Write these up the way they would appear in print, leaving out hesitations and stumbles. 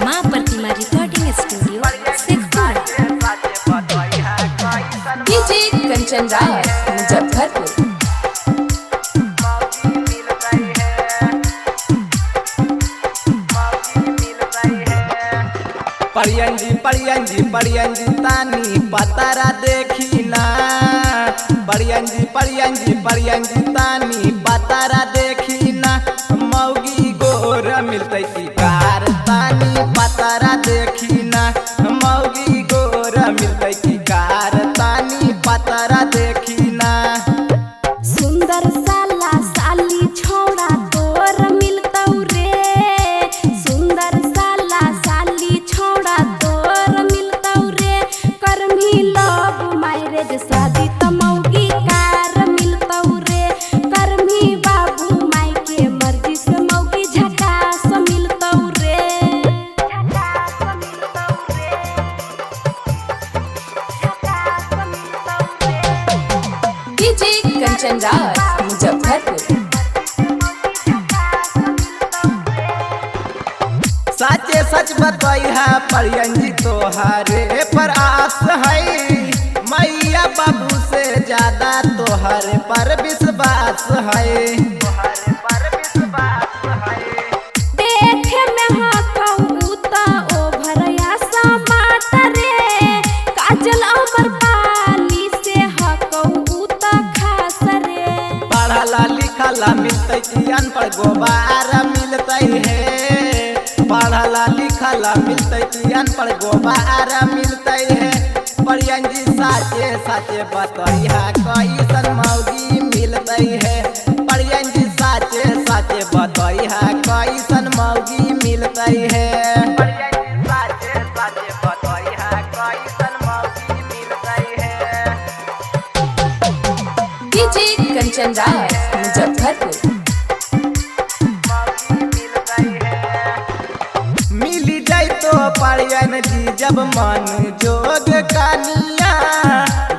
माँ Pratima recording studio Sheikhpura. DJ Kanchan Raj Muzaffarpur. परियंजी तानी पतारा देखी ना। परियंजी तानी पतारा देखी ना। मौगी गोर मिलते की कार तानी पतारा देखी ना। मौगी गोर मिलते की कार तानी पतारा देखी ना। सुंदर साला साली छोड़ा तोर मिलतौ रे। सुंदर साला साली छोड़ा तोर मिलतौ रे। करमी लव मैरिज शादी त मौगी कार मिलतौ रे। करमी बाबू माई के मर्जी से मौगी झकास मिलतौ रे। झकास मिलतौ रे। झकास मिलतौ रे। डीजे कंचन राज मुजफ्फरपुर। साचे सच बताई है परियंजी तोहरे पर आस है। मैया बाबू से ज्यादा तोहरे पर विश्वास है। देखे में हकौ त ओभरया समाट रे। काजल अमर पाली से हकौ त खास रे। पढ़ला लिखला मिलते कि अनपढ़ गोबार मिलते है। पढ़ला लिखला मिलते कि अनपढ़ गोबार मिलते है। परियंजी साचे साचे बतैया कैसन मौगी मिलते है। परियंजी साचे साचे बतैया कैसन मौगी मिलते है। परियंजी साचे साचे बतैया कैसन मौगी मिलते है। डीजे कंचन राज मुजफ्फरपुर। मिली जाए तो परियन जी जब मन जोग कानिया।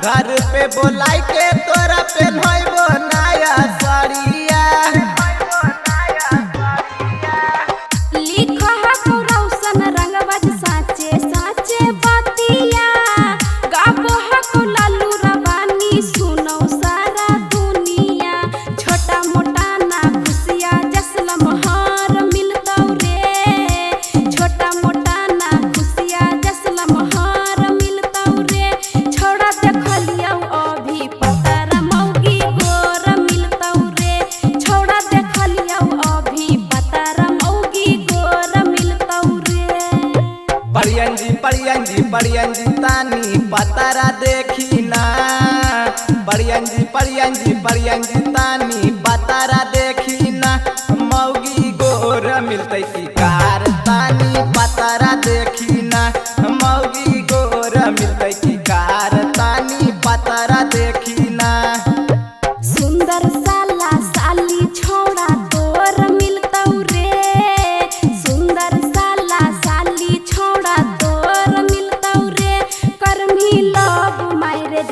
घर पे बोलाई के तोरा पहनबो नया साड़िया। लिख हकौ रौशन रंगबाज साचे साचे बतिया। गाबो हकौ लालू रवानी सुनौ सारा दुनिया। छोटा मोटा ना खुशिया जसला महार मिलतौ रे। छोटा मोटा ना खुशिया जसला महार मिलतौ रे। छोड़ा देखलियौ अभी पतारा मौगी गोर मिलतौ रे। छोड़ा देखलियौ अभी पतारा मौगी गोर मिलतौ रे। परियंजी तानी पतारा देखी ना। परियंजी तानी पतारा देखी ना। मौगी गोर मिलते की कार तानी पतारा देखी ना। मौगी गोर मिलते की कार तानी पतारा देखी ना। सुंदर साला साली छोड़ा तोर मिलतौ रे। सुंदर साला साली छोड़ा तोर मिलतौ रे। करमी लव मैरिज